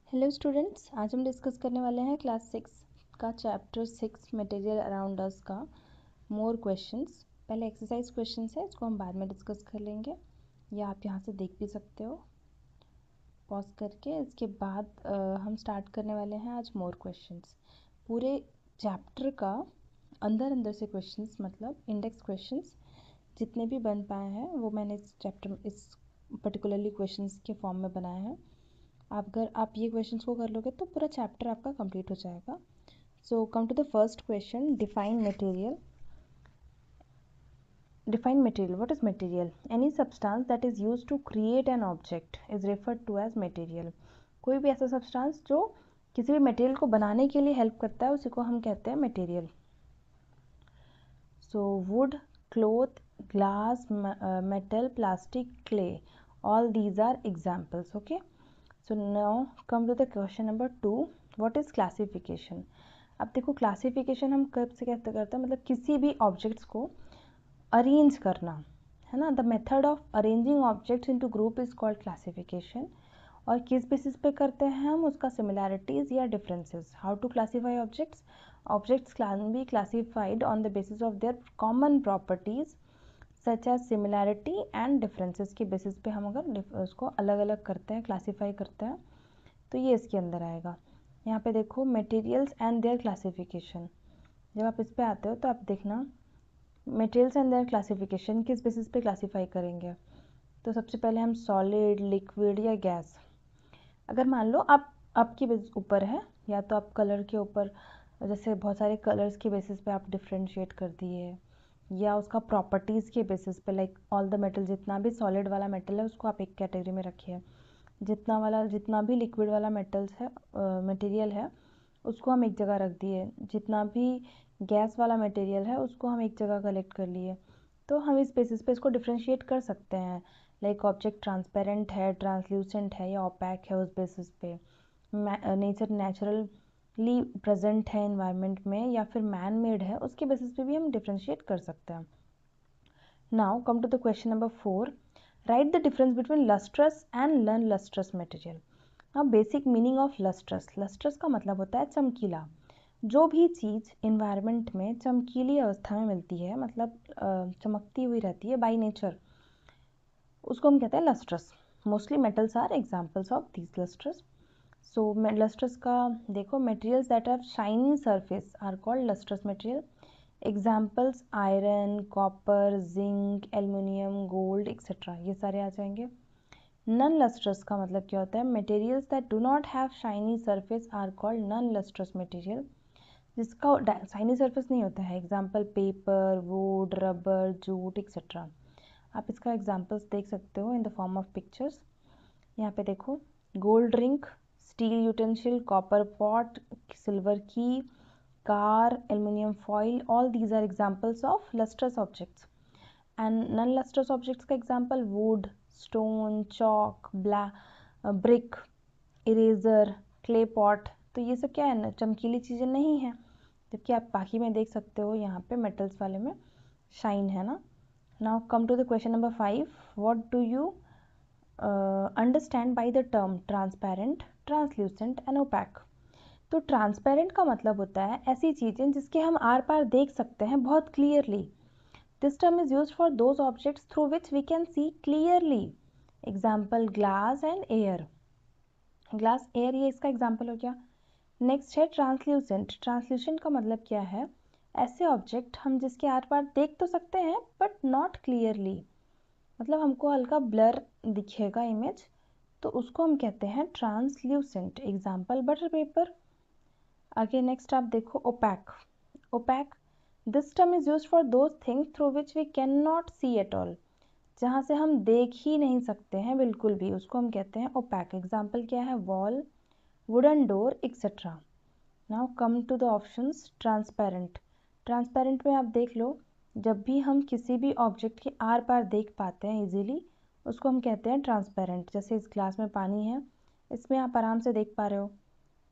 Hello students, आज हम discuss करने वाले हैं क्लास 6 का चैप्टर 6 मटेरियल अराउंड अस का मोर क्वेश्चंस। पहले एक्सरसाइज क्वेश्चंस है, इसको हम बाद में डिस्कस कर लेंगे या आप यहाँ से देख भी सकते हो पॉज करके। इसके बाद हम स्टार्ट करने वाले हैं आज मोर क्वेश्चंस। पूरे चैप्टर का अंदर से क्वेश्चंस, मतलब इंडेक्स क्वेश्चंस जितने भी बन पाए हैं वो मैंने इस चैप्टर इस पर्टिकुलरली क्वेश्चंस के फॉर्म में बनाए हैं। अगर आप ये क्वेश्चंस को कर लोगे तो पूरा चैप्टर आपका कंप्लीट हो जाएगा। So come to the first question, define material. Define material. What is material? Any substance that is used to create an object is referred to as material. कोई भी ऐसा सब्सटेंस जो किसी भी मटेरियल को बनाने के लिए हेल्प करता है उसी को हम कहते हैं material. So would, cloth, glass, metal, plastic, clay, all these are examples. Okay, so now come to the question number 2. What is classification? अब देखो क्लासिफिकेशन हम कब से कहते करते हैं, मतलब किसी भी ऑब्जेक्ट्स को अरेंज करना है ना। The method of arranging objects into group is called classification. और किस बेसिस पे करते हैं हम उसका, सिमिलैरिटीज या differences. How to classify objects? Objects can be classified on the basis of their common properties such as similarity and differences के basis पे हम अगर उसको अलग अलग करते हैं, क्लासीफाई करते हैं, तो ये इसके अंदर आएगा। यहाँ पे देखो मटेरियल्स एंड देयर क्लासिफिकेशन। जब आप इस पे आते हो तो आप देखना मटेरियल्स एंड देयर क्लासिफिकेशन किस बेसिस पे क्लासीफाई करेंगे। तो सबसे पहले हम सॉलिड, लिक्विड या गैस। अगर मान लो आप आपके ऊपर है, या तो आप कलर के ऊपर, जैसे बहुत सारे कलर्स के बेसिस पे आप डिफ्रेंशिएट कर दिए, या उसका प्रॉपर्टीज़ के बेसिस पे, लाइक ऑल द मेटल, जितना भी सॉलिड वाला मेटल है उसको आप एक कैटेगरी में रखिए, जितना भी लिक्विड वाला मेटल्स है, मटेरियल है, उसको हम एक जगह रख दिए, जितना भी गैस वाला मटेरियल है उसको हम एक जगह कलेक्ट कर लिए। तो हम इस बेसिस पे इसको डिफ्रेंशिएट कर सकते हैं, लाइक ऑब्जेक्ट ट्रांसपेरेंट है, ट्रांसल्यूसेंट है या ओपैक है, उस बेसिस पे नेचुरली प्रेजेंट है इन्वायरमेंट में या फिर मैन मेड है, उसके बेसिस पे भी हम डिफ्रेंशिएट कर सकते हैं। Now come to the question number 4. Write the difference between lustrous and non lustrous material. अब basic meaning of lustrous. Lustrous का मतलब होता है चमकीला। जो भी चीज़ इन्वायरमेंट में चमकीली अवस्था में मिलती है, मतलब चमकती हुई रहती है बाय नेचर, उसको हम कहते हैं lustrous. Mostly metals are examples of this lustrous. So lustrous का देखो, materials that have shiny surface are called lustrous material. Examples iron, copper, zinc, aluminium, gold etcetera, ये सारे आ जाएंगे। नॉन लस्ट्रस का मतलब क्या होता है? Materials that do not have shiny surface are called non lustrous material. जिसका शाइनी सरफेस नहीं होता है, example paper, wood, rubber, jute etcetera. आप इसका एग्जाम्पल्स देख सकते हो in the form of pictures. यहाँ पे देखो, gold ring, steel utensil, copper pot, silver key, car, aluminium foil, all these are examples of lustrous objects. And non lustrous objects का example wood, stone, chalk, brick, eraser, clay pot. तो ये सब क्या है ना, चमकीली चीज़ें नहीं है, जबकि आप बाकी में देख सकते हो यहाँ पे मेटल्स वाले में शाइन है ना। Now come to the question number 5. What do you understand by the term transparent, translucent and opaque? तो ट्रांसपेरेंट का मतलब होता है ऐसी चीज़ें जिसके हम आर पार देख सकते हैं बहुत clearly. This term is used for those objects through which we can see clearly. Example glass and air. Glass, air, ये इसका एग्जाम्पल हो गया। नेक्स्ट है ट्रांसल्यूसेंट। ट्रांसल्यूसेंट का मतलब क्या है? ऐसे ऑब्जेक्ट हम जिसके आर पार देख तो सकते हैं बट नॉट क्लियरली, मतलब हमको हल्का ब्लर दिखेगा इमेज, तो उसको हम कहते हैं ट्रांसल्यूसेंट। Example butter paper. आगे नेक्स्ट आप देखो opaque. Opaque, this term is used for those things through which we can not see at all, जहाँ से हम देख ही नहीं सकते हैं बिल्कुल भी, उसको हम कहते हैं ओपैक। एग्जाम्पल क्या है? Wall, wooden door etcetera. Now come to the options. Transparent. Transparent में आप देख लो, जब भी हम किसी भी ऑब्जेक्ट के आर पार देख पाते हैं इजीली, उसको हम कहते हैं ट्रांसपेरेंट। जैसे इस ग्लास में पानी है, इसमें आप आराम से देख पा रहे हो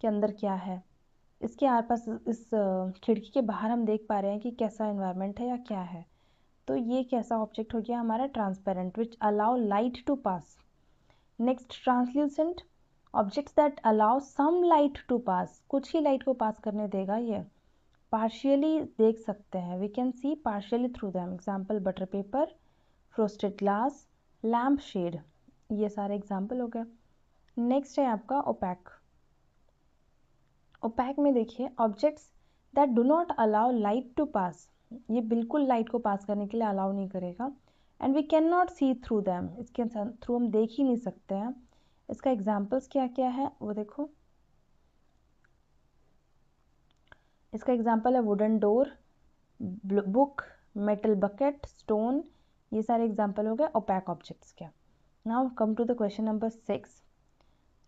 कि अंदर क्या है। इसके आर पास, इस खिड़की के बाहर हम देख पा रहे हैं कि कैसा इन्वायरमेंट है या क्या है। तो ये कैसा ऑब्जेक्ट हो गया हमारा? Transparent, which allow light to pass. Next translucent. Objects that allow some light to pass, कुछ ही लाइट को पास करने देगा ये। पार्शियली देख सकते हैं, we can see partially through them, example butter paper, frosted glass, lamp shade, ये सारे एग्जाम्पल हो गए। नेक्स्ट है आपका ओपैक। ओपैक में देखिए objects that do not allow light to pass, ये बिल्कुल लाइट को पास करने के लिए अलाउ नहीं करेगा। And we can not see through them, इसके थ्रू हम देख ही नहीं सकते हैं। इसका एग्जाम्पल्स क्या क्या है वो देखो, इसका एग्जाम्पल है wooden door, book, metal bucket, stone, ये सारे एग्जाम्पल हो गए ओपैक ऑब्जेक्ट्स के। Now come to the question number 6,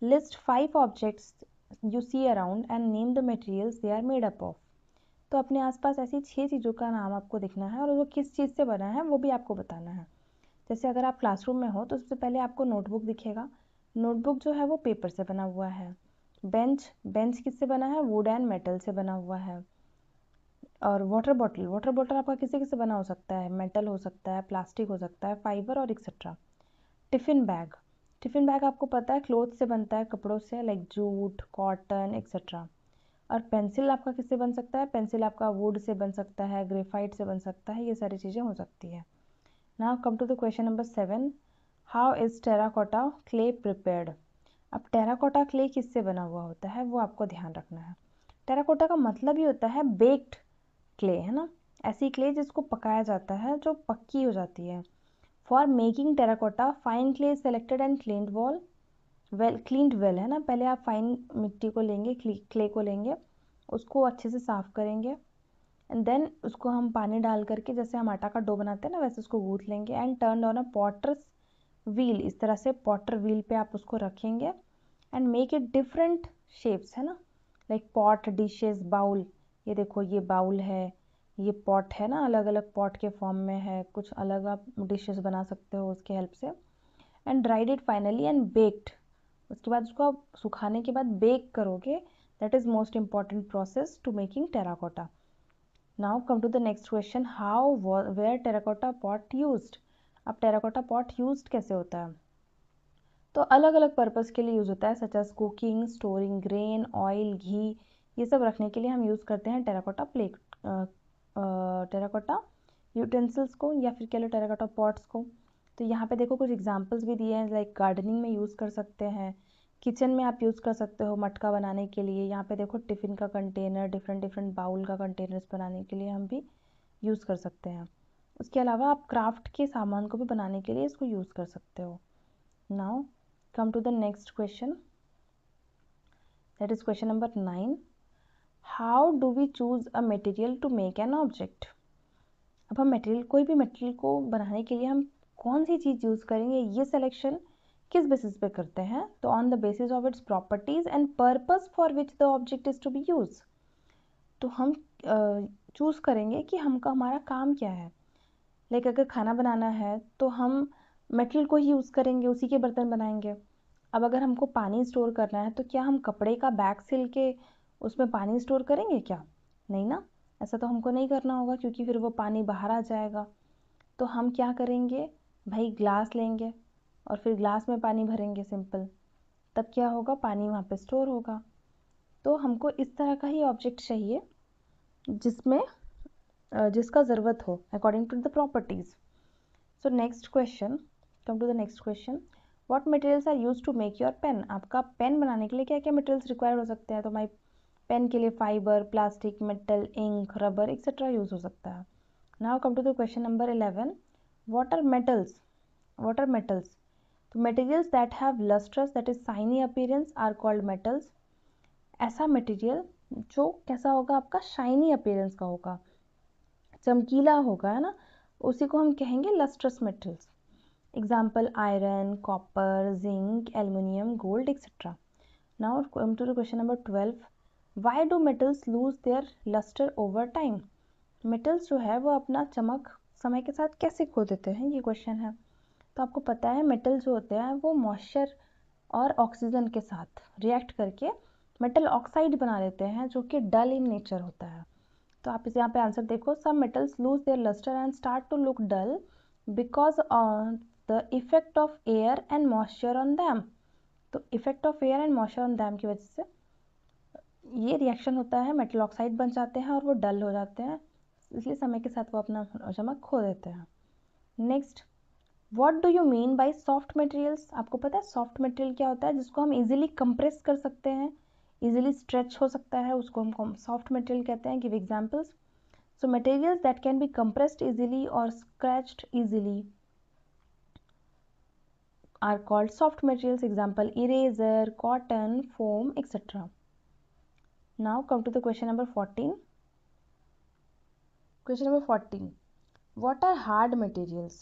list 5 objects you see around and name the materials they are made up of. तो अपने आसपास ऐसी 6 चीज़ों का नाम आपको लिखना है और वो किस चीज़ से बना है वो भी आपको बताना है। जैसे अगर आप क्लासरूम में हो तो सबसे पहले आपको नोटबुक दिखेगा, नोटबुक जो है वो पेपर से बना हुआ है। बेंच, बेंच किससे बना है, वुड एंड मेटल से बना हुआ है। और वाटर बॉटल, वाटर बॉटल आपका किससे किससे बना हो सकता है, मेटल हो सकता है, प्लास्टिक हो सकता है, फाइबर और etcetera. Tiffin bag, tiffin bag आपको पता है क्लोथ से बनता है, कपड़ों से, लाइक जूट, कॉटन एक्सेट्रा। और पेंसिल आपका किससे बन सकता है, पेंसिल आपका वुड से बन सकता है, ग्रेफाइट से बन सकता है, ये सारी चीज़ें हो सकती है। Now come to the question number 7, how is terracotta clay prepared. अब टेराकोटा क्ले किससे बना हुआ होता है वो आपको ध्यान रखना है। टेराकोटा का मतलब ही होता है बेक्ड क्ले, है ना, ऐसी क्ले जिसको पकाया जाता है, जो पक्की हो जाती है। For making terracotta fine clay selected and cleaned cleaned well, है ना, पहले आप फाइन मिट्टी को लेंगे, क्ले को लेंगे, उसको अच्छे से साफ़ करेंगे एंड देन उसको हम पानी डाल करके, जैसे हम आटा का डो बनाते हैं ना वैसे उसको गूँथ लेंगे and turn on a potter's wheel, इस तरह से पॉटर व्हील पे आप उसको रखेंगे and make it different shapes, है ना, लाइक पॉट, डिशेस, बाउल, ये देखो ये बाउल है, ये पॉट है ना, अलग अलग पॉट के फॉर्म में है, कुछ अलग आप डिशेस बना सकते हो उसके हेल्प से। And dried it finally and baked, उसके बाद उसको आप सुखाने के बाद बेक करोगे, that is most important process to making terracotta. Now come to the next question, how were terracotta pot used. अब टेराकोटा पॉट यूज्ड कैसे होता है, तो अलग अलग पर्पज़ के लिए यूज़ होता है, such as cooking, storing grain, oil, ghee, ये सब रखने के लिए हम यूज़ करते हैं टेराकोटा प्लेट, टेराकोटा यूटेंसिल्स को, या फिर कह लो टेराकोटा पॉट्स को। तो यहाँ पे देखो कुछ एग्जांपल्स भी दिए हैं, लाइक गार्डनिंग में यूज़ कर सकते हैं, किचन में आप यूज़ कर सकते हो मटका बनाने के लिए, यहाँ पे देखो टिफ़िन का कंटेनर, डिफरेंट डिफरेंट बाउल का कंटेनर्स बनाने के लिए हम भी यूज़ कर सकते हैं। उसके अलावा आप क्राफ्ट के सामान को भी बनाने के लिए इसको यूज़ कर सकते हो। Now come to the next question, that is question number 9, how do we choose a material to make an object। अब हम मटेरियल, कोई भी मटेरियल को बनाने के लिए हम कौन सी चीज़ यूज़ करेंगे, ये सिलेक्शन किस बेसिस पे करते हैं, तो on the basis of its properties and purpose for which the object is to be use. तो हम चूज़ करेंगे कि हमका हमारा काम क्या है, लाइक अगर खाना बनाना है तो हम मटेरियल को ही यूज़ करेंगे, उसी के बर्तन बनाएंगे। अब अगर हमको पानी स्टोर करना है तो क्या हम कपड़े का बैग सिल के उसमें पानी स्टोर करेंगे क्या, नहीं ना, ऐसा तो हमको नहीं करना होगा क्योंकि फिर वो पानी बाहर आ जाएगा। तो हम क्या करेंगे भाई, ग्लास लेंगे और फिर ग्लास में पानी भरेंगे, सिंपल, तब क्या होगा, पानी वहाँ पे स्टोर होगा। तो हमको इस तरह का ही ऑब्जेक्ट चाहिए जिसमें जिसका ज़रूरत हो according to the properties. So next question, come to the next question, what materials are use to make your pen. आपका पेन बनाने के लिए क्या क्या मटेरियल्स रिक्वायर्ड हो सकते हैं, तो माई पेन के लिए fibre, plastic, metal, ink, rubber etcetera use हो सकता है। Now come to the question number 11, what are metals. What are metals, तो materials that have lustrous that is shiny appearance are called metals. ऐसा material जो कैसा होगा, आपका shiny appearance का होगा, चमकीला होगा, है ना, उसी को हम कहेंगे lustrous metals. Example iron, copper, zinc, aluminium, gold etcetera. Now come to the question number 12, why do metals lose their lustre over time. Metals जो है वो अपना चमक समय के साथ कैसे खो देते हैं, ये क्वेश्चन है। तो आपको पता है मेटल जो होते हैं वो मॉइस्चर और ऑक्सीजन के साथ रिएक्ट करके मेटल ऑक्साइड बना देते हैं जो कि डल इन नेचर होता है। तो आप इस यहाँ पे आंसर देखो, some metals lose their lustre and start to look dull because of the effect of air and moisture on them. तो effect of air and moisture on them की वजह से ये रिएक्शन होता है, मेटल ऑक्साइड बन जाते हैं और वो डल हो जाते हैं, इसलिए समय के साथ वो अपना चमक खो देते हैं। Next, what do you mean by soft materials? आपको पता है सॉफ्ट मटेरियल क्या होता है? जिसको हम इजीली कंप्रेस कर सकते हैं, इजीली स्ट्रेच हो सकता है, उसको हम सॉफ्ट मटेरियल कहते हैं। Give examples. So materials that can be compressed easily और scratched easily are called soft materials. Example, eraser, cotton, foam, etc. Now come to the question number 14. Question number 14. What are hard materials?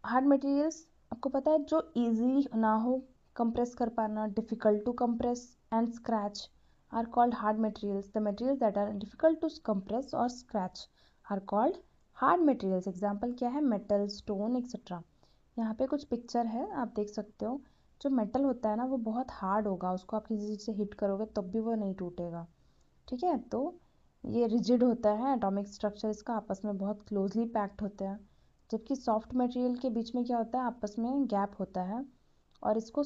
Hard materials आपको पता है जो easily ना हो compress कर पाना, difficult to compress and scratch are called hard materials. The materials that are difficult to compress or scratch are called hard materials. Example क्या है? Metal, stone, etc. यहाँ पे कुछ पिक्चर है, आप देख सकते हो। जो मेटल होता है ना वो बहुत हार्ड होगा, उसको आप किसी चीज़ से हिट करोगे तब भी वो नहीं टूटेगा, ठीक है। तो ये रिजिड होता है, एटॉमिक स्ट्रक्चर इसका आपस में बहुत क्लोजली पैक्ड होते हैं। जबकि सॉफ्ट मटेरियल के बीच में क्या होता है, आपस में गैप होता है और इसको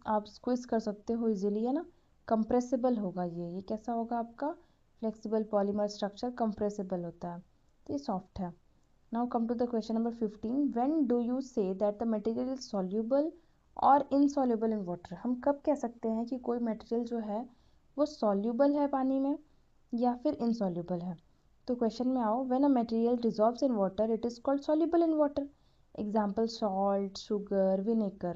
आप स्क्विज कर सकते हो इजीली, है ना। कंप्रेसिबल होगा ये कैसा होगा आपका? फ्लेक्सिबल पॉलीमर स्ट्रक्चर कंप्रेसिबल होता है, तो ये सॉफ्ट है। Now come to the question number 15. When do you say that the material is soluble or insoluble in water? हम कब कह सकते हैं कि कोई मटेरियल जो है वो soluble है पानी में या फिर insoluble है? तो क्वेश्चन में आओ। When a material dissolves in water, it is called soluble in water. Example, salt, sugar, vinegar.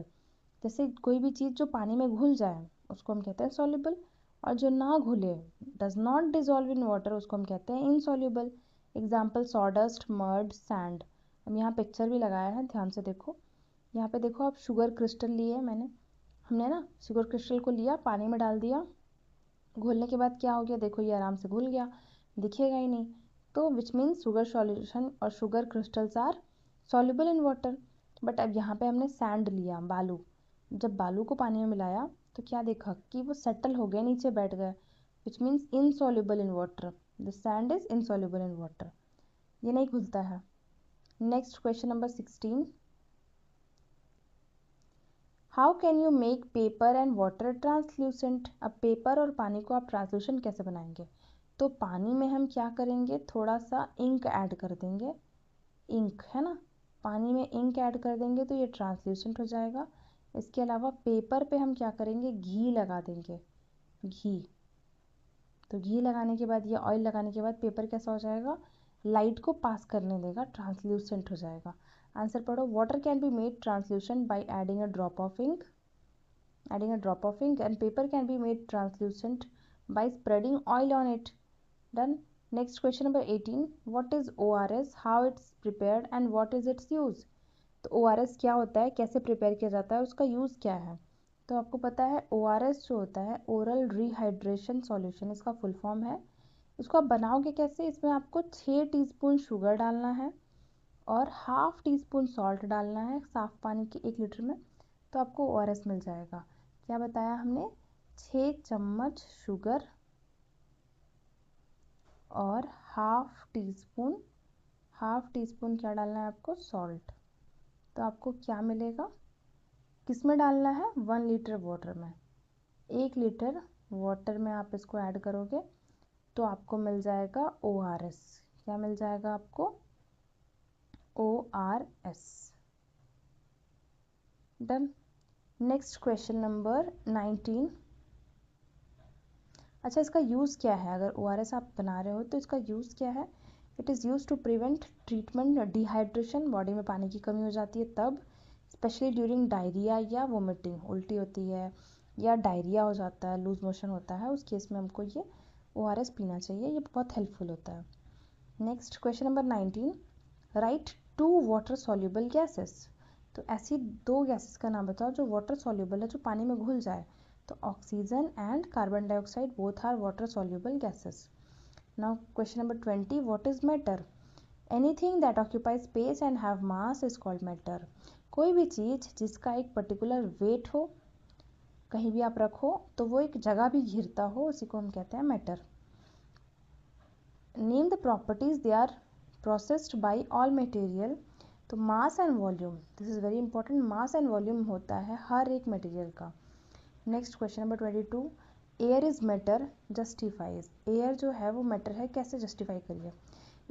जैसे कोई भी चीज़ जो पानी में घुल जाए उसको हम कहते हैं soluble, और जो ना घुले, does not dissolve in water, उसको हम कहते हैं insoluble. Example, sawdust, mud, sand. हम यहाँ पिक्चर भी लगाया है, ध्यान से देखो। यहाँ पे देखो आप, शुगर क्रिस्टल लिए हमने ना शुगर क्रिस्टल को लिया, पानी में डाल दिया, घोलने के बाद क्या हो गया? देखो ये आराम से घुल गया, दिखेगा ही नहीं। तो विच मीन्स शुगर सॉल्यूशन और sugar crystals are soluble in water. But अब यहाँ पे हमने सैंड लिया, बालू। जब बालू को पानी में मिलाया तो क्या देखा कि वो सेटल हो गए, नीचे बैठ गए, which means insoluble in water. The sand is insoluble in water, ये नहीं घुलता है। Next question number 16. How can you make paper and water translucent? अब पेपर और पानी को आप ट्रांसल्यूसेंट कैसे बनाएंगे? तो पानी में हम क्या करेंगे, थोड़ा सा इंक ऐड कर देंगे, इंक है ना, पानी में इंक ऐड कर देंगे तो ये ट्रांसल्यूसेंट हो जाएगा। इसके अलावा पेपर पे हम क्या करेंगे, घी लगा देंगे, घी। तो घी लगाने के बाद या ऑयल लगाने के बाद पेपर कैसा हो जाएगा? लाइट को पास करने देगा, ट्रांसल्यूसेंट हो जाएगा। आंसर पढ़ो। Water can be made translucent by adding a drop of ink, and paper can be made translucent by spreading oil on it. Done. Next question number 18. What is ORS, how it's prepared and what is its use? तो ORS क्या होता है, कैसे prepare किया जाता है, उसका use क्या है? तो आपको पता है ORS जो होता है, ओरल रिहाइड्रेशन सॉल्यूशन, इसका फुल फॉर्म है। इसको आप बनाओगे कैसे? इसमें आपको 6 टीस्पून शुगर डालना है और हाफ टी स्पून सॉल्ट डालना है साफ़ पानी के 1 लीटर में, तो आपको ORS मिल जाएगा। क्या बताया हमने? 6 चम्मच शुगर और हाफ टी स्पून क्या डालना है आपको? सॉल्ट। तो आपको क्या मिलेगा? किस में डालना है? 1 लीटर वाटर में। 1 लीटर वाटर में आप इसको ऐड करोगे तो आपको मिल जाएगा ORS। क्या मिल जाएगा आपको? ORS। Done. Next question number 19. अच्छा, इसका यूज़ क्या है? अगर ORS आप बना रहे हो तो इसका यूज़ क्या है? It is use to prevent treatment dehydration, body में पानी की कमी हो जाती है तब, स्पेशली ड्यूरिंग डायरिया या वोमिटिंग, उल्टी होती है या डायरिया हो जाता है, लूज मोशन होता है, उस केस में हमको ये ORS पीना चाहिए, ये बहुत हेल्पफुल होता है। Next question number 19. Right 2 water soluble gases. तो ऐसी 2 गैसेस का नाम बताओ जो वाटर सॉल्युबल है, जो पानी में घुल जाए। तो oxygen and carbon dioxide both are water soluble gases. Now question number 20. What is matter? Anything that occupy space and have mass is called matter. कोई भी चीज़ जिसका एक पर्टिकुलर वेट हो, कहीं भी आप रखो तो वो एक जगह भी घिरता हो, उसी को हम कहते हैं matter. Name the properties they are processed by all material तो mass and volume, this is very important, mass and volume होता है हर एक मटेरियल का। Next question number 22, air is matter justifies, air जो है वो मैटर है, कैसे जस्टिफाई करिए।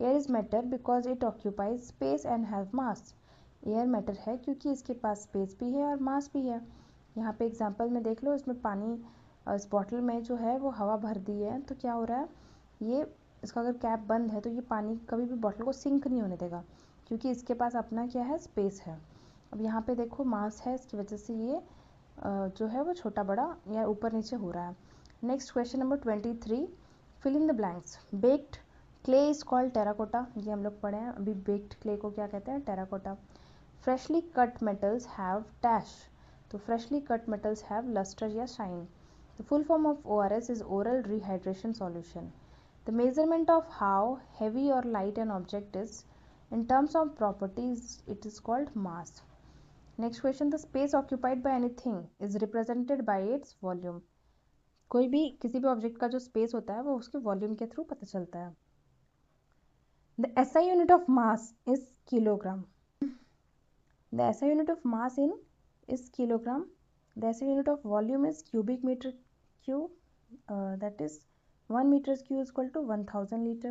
Air is matter because it occupies space and have mass, air matter है क्योंकि इसके पास स्पेस भी है और मास भी है। यहाँ पे एग्जांपल में देख लो, इसमें पानी इस बॉटल में जो है वो हवा भर दी है, तो क्या हो रहा है, ये इसका अगर कैप बंद है तो ये पानी कभी भी बॉटल को सिंक नहीं होने देगा क्योंकि इसके पास अपना क्या है, स्पेस है। अब यहाँ पे देखो मास है, इसकी वजह से ये जो है वो छोटा बड़ा या ऊपर नीचे हो रहा है। Next question number 23, fill in the blanks. Baked clay is called terracotta, ये हम लोग पढ़े हैं अभी, बेक्ड क्ले को क्या कहते हैं, terracotta. Freshly cut metals have dash, तो freshly cut metals have lustre या shine. The full form of ORS is oral rehydration solution. The measurement of how heavy or light an object is in terms of properties, it is called mass. Next question, the space occupied by anything is represented by its volume. कोई भी किसी भी object का जो space होता है वो उसके वॉल्यूम के थ्रू पता चलता है। The SI unit of mass is kilogram. The SI unit of mass in is kilogram. The SI unit of volume is cubic meter cube. That is 1 meter cube is equal to 1000 liter.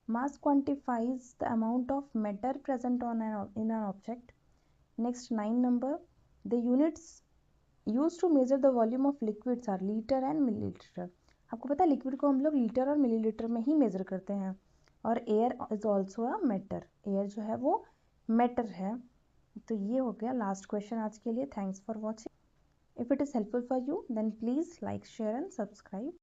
Mass quantifies the amount of matter present in an object. Next 9 number, the units used to measure the volume of liquids are liter and milliliter. आपको पता है liquid को हम लोग litre और millilitre में ही major करते हैं। और air is also a matter, air जो है वो मैटर है। तो ये हो गया लास्ट क्वेश्चन आज के लिए। Thanks for watching. If it is helpful for you then please like, share and subscribe.